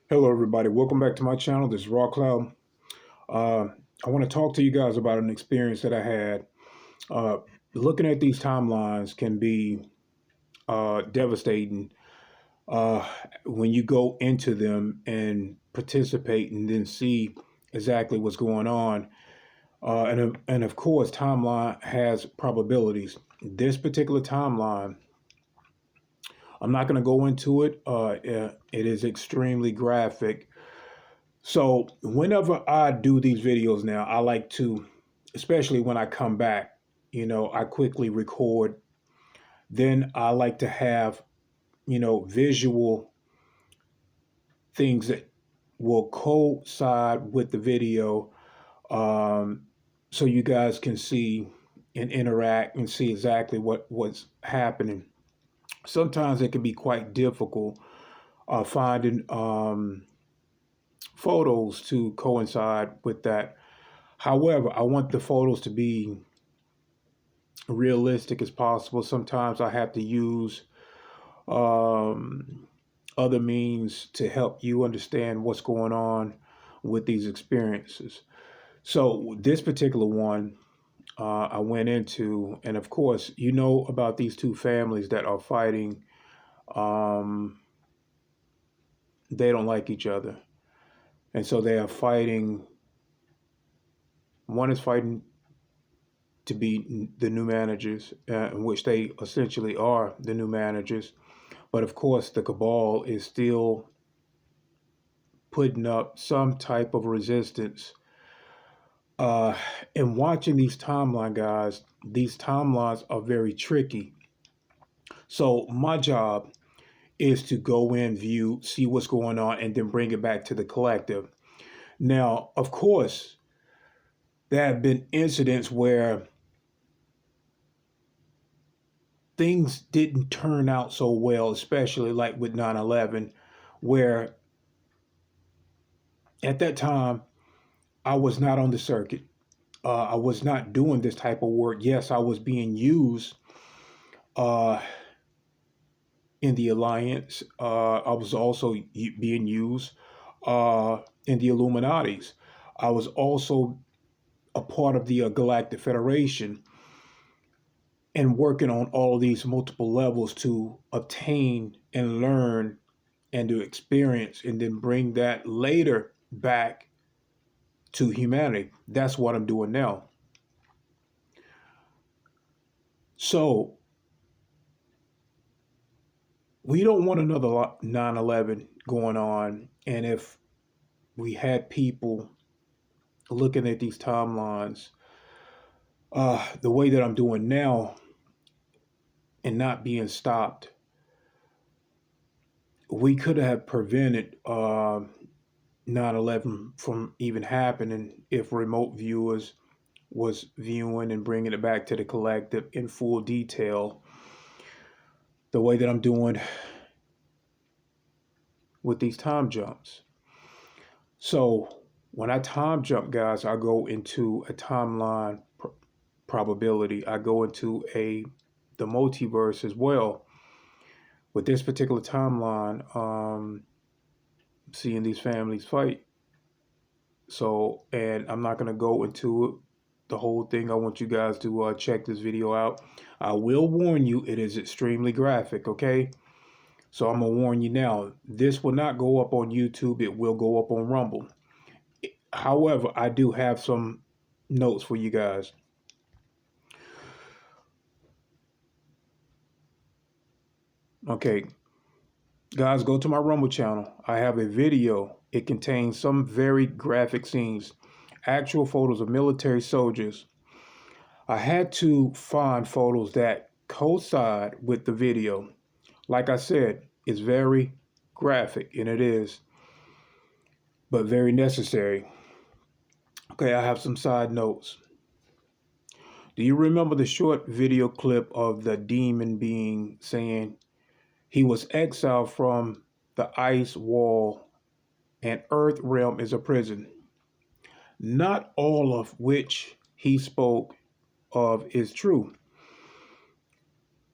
Hello, everybody. Welcome back to my channel. This is Raw Cloud. Uh, I want to talk to you guys about an experience that I had. Uh, Looking at these timelines can be devastating uh, when you go into them and participate and then see exactly what's going on. And of course, timeline has probabilities. This particular timeline, I'm not going to go into it. It is extremely graphic. So whenever I do these videos now, I like to, especially when I come back, I quickly record. Then I like to have, visual things that will coincide with the video, um, so you guys can see and interact and see exactly what's happening. Sometimes it can be quite difficult finding photos to coincide with that. However, I want the photos to be realistic as possible. Sometimes I have to use um, other means to help you understand what's going on with these experiences. So, this particular one I went into, and of course, you know about these two families that are fighting. Um, they don't like each other. And so they are fighting. One is fighting to be the new managers, in which they essentially are the new managers. But of course, the cabal is still putting up some type of resistance. Uh, and watching these timeline guys, these timelines are very tricky. So my job is to go in, view, see what's going on, and then bring it back to the collective. Now, of course, there have been incidents where things didn't turn out so well, especially like with 9/11, where at that time I was not on the circuit. I was not doing this type of work. Yes, I was being used uh, in the alliance. I was also being used in the Illuminati's. I was also a part of the Galactic Federation and working on all of these multiple levels to obtain and learn and to experience and then bring that later back to humanity. That's what I'm doing now. So we don't want another 9/11 going on. And if we had people looking at these timelines the way that I'm doing now and not being stopped, we could have prevented 9/11 from even happening if remote viewers was viewing and bringing it back to the collective in full detail the way that I'm doing with these time jumps. So when I time jump, guys, I go into a timeline probability. I go into the multiverse as well. With this particular timeline, seeing these families fight. So, and I'm not going to go into the whole thing. I want you guys to check this video out. I will warn you, it is extremely graphic, okay? So I'm going to warn you now. This will not go up on YouTube. It will go up on Rumble. However, I do have some notes for you guys. Okay, guys, go to my Rumble channel. I have a video. It contains some very graphic scenes, actual photos of military soldiers. I had to find photos that coincide with the video. Like I said, it's very graphic, and it is, but very necessary. Okay, I have some side notes. Do you remember the short video clip of the demon being saying he was exiled from the ice wall and earth realm is a prison? Not all of which he spoke of is true.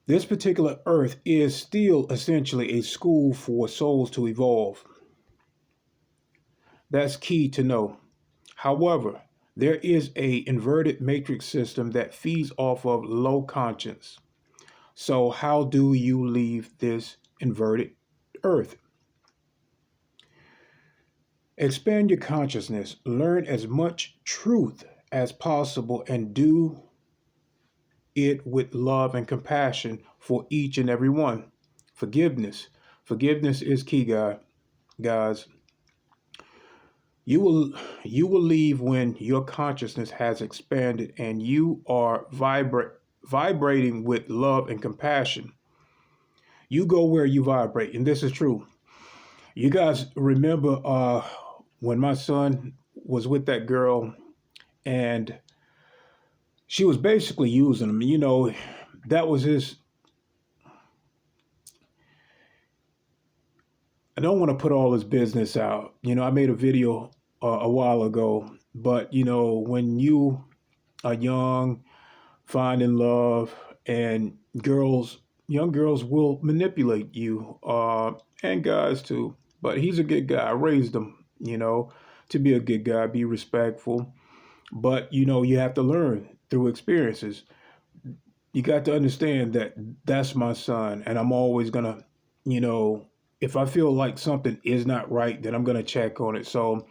This particular earth is still essentially a school for souls to evolve. That's key to know. However, there is a inverted matrix system that feeds off of low conscience. So how do you leave this inverted earth? Expand your consciousness, learn as much truth as possible, and do it with love and compassion for each and every one. Forgiveness. Forgiveness is key, guys. You will leave when your consciousness has expanded and you are vibrating with love and compassion. You go where you vibrate, and this is true. You guys remember when my son was with that girl and she was basically using him. That was his. I don't want to put all his business out. I made a video a while ago, but when you are young, finding love, and young girls will manipulate you, and guys too. But he's a good guy. I raised him, to be a good guy, be respectful. But you have to learn through experiences. You got to understand that that's my son, and I'm always gonna, if I feel like something is not right, then I'm gonna check on it. So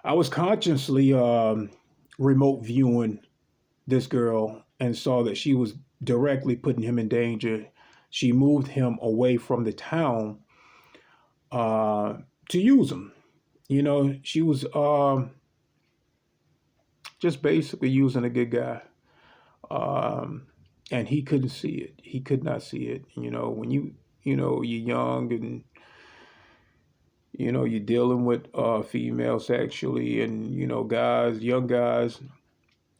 I was consciously remote viewing this girl and saw that she was directly putting him in danger. She moved him away from the town to use him. She was just basically using a good guy. Um, and he couldn't see it. He could not see it. When you're young and, you're dealing with female sexually and, young guys,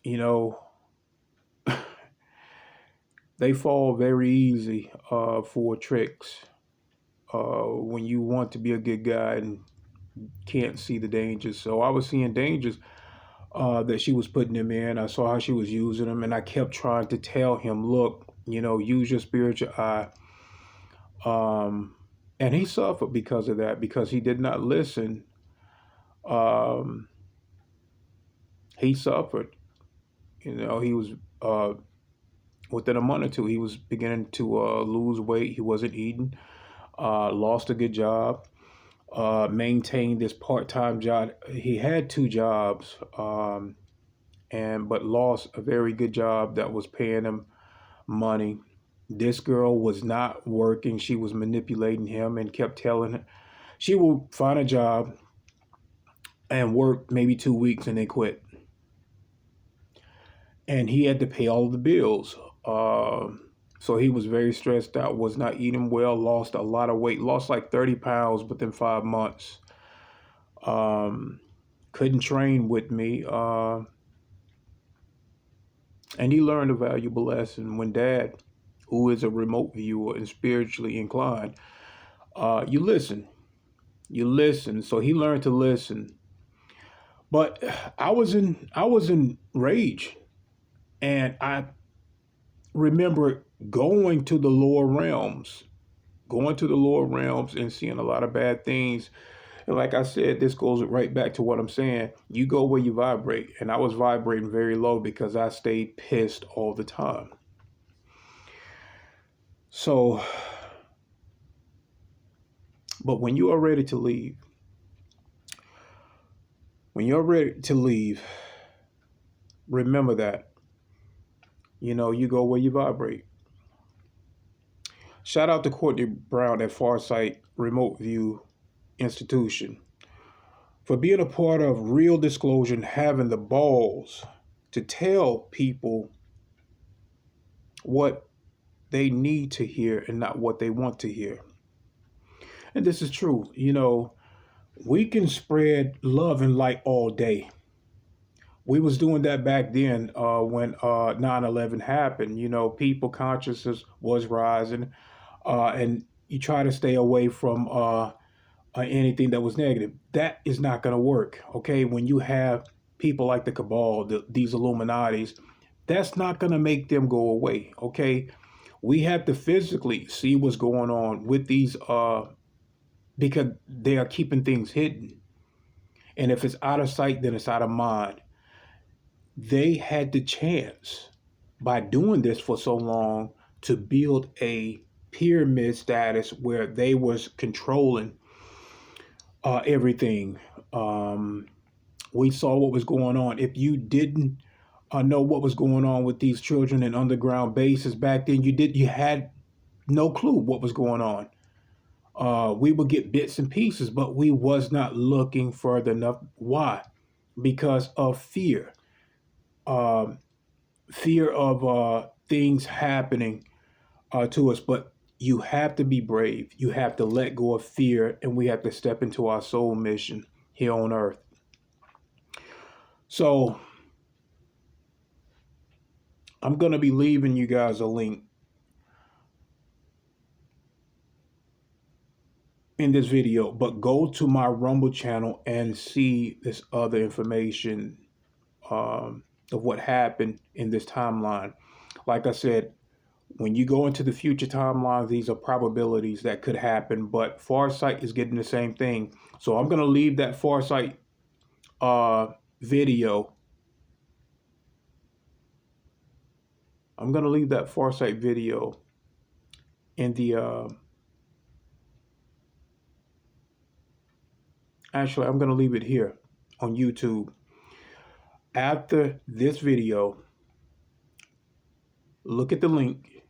you know, they fall very easy for tricks when you want to be a good guy and can't see the dangers. So I was seeing dangers that she was putting him in. I saw how she was using him, and I kept trying to tell him, look, use your spiritual eye. And he suffered because of that, because he did not listen. Um, he suffered. He was within a month or two, he was beginning to lose weight. He wasn't eating. Lost a good job. Maintained this part-time job. He had two jobs, but lost a very good job that was paying him money. This girl was not working. She was manipulating him and kept telling him she will find a job and work maybe 2 weeks and then quit. And he had to pay all of the bills. So he was very stressed out, was not eating well, lost a lot of weight, lost like 30 pounds within 5 months. Couldn't train with me. And he learned a valuable lesson when Dad, who is a remote viewer and spiritually inclined, you listen. You listen. So he learned to listen. But I was in rage. And I remember going to the lower realms, and seeing a lot of bad things. And like I said, this goes right back to what I'm saying. You go where you vibrate. And I was vibrating very low because I stayed pissed all the time. So, but when you are ready to leave, remember that, you go where you vibrate. Shout out to Courtney Brown at Farsight Remote View Institution for being a part of Real Disclosure and having the balls to tell people what they need to hear and not what they want to hear. And this is true. We can spread love and light all day. We was doing that back then when 9/11 happened. People consciousness was rising, and you try to stay away from anything that was negative. That is not going to work. Okay, when you have people like the cabal, these Illuminatis, that's not going to make them go away. Okay, we have to physically see what's going on with these because they are keeping things hidden. And if it's out of sight, then it's out of mind. They had the chance by doing this for so long to build a pyramid status where they was controlling everything. We saw what was going on. If you didn't know what was going on with these children in underground bases back then, you had no clue what was going on. We would get bits and pieces, but we was not looking further enough. Why? Because of fear. Um, Fear of things happening to us. But you have to be brave. You have to let go of fear, and we have to step into our soul mission here on earth. So I'm going to be leaving you guys a link in this video, but go to my Rumble channel and see this other information of what happened in this timeline. Like I said, when you go into the future timeline, these are probabilities that could happen, but Farsight is getting the same thing. So I'm going to leave that Farsight video. I'm going to leave that Farsight video in the actually, I'm going to leave it here on YouTube. After this video, look at the link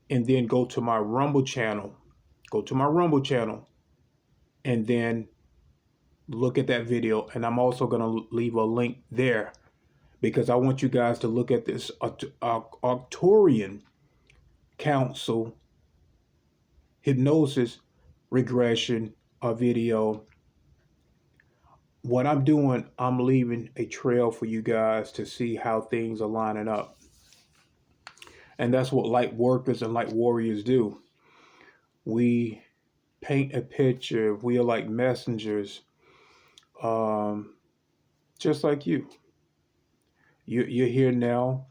and then go to my Rumble channel. Go to my Rumble channel and then look at that video. And I'm also going to leave a link there because I want you guys to look at this Arcturian Council hypnosis regression video. What I'm doing, I'm leaving a trail for you guys to see how things are lining up. And that's what light workers and light warriors do. We paint a picture. We are like messengers, just like you. You're here now.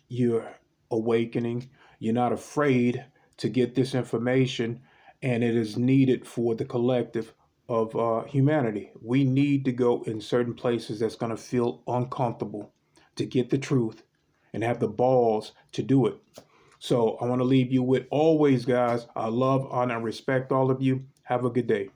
You're awakening. You're not afraid to get this information, and it is needed for the collective of humanity. We need to go in certain places that's going to feel uncomfortable to get the truth and have the balls to do it. So I want to leave you with always, guys, I love, honor, and respect all of you. Have a good day.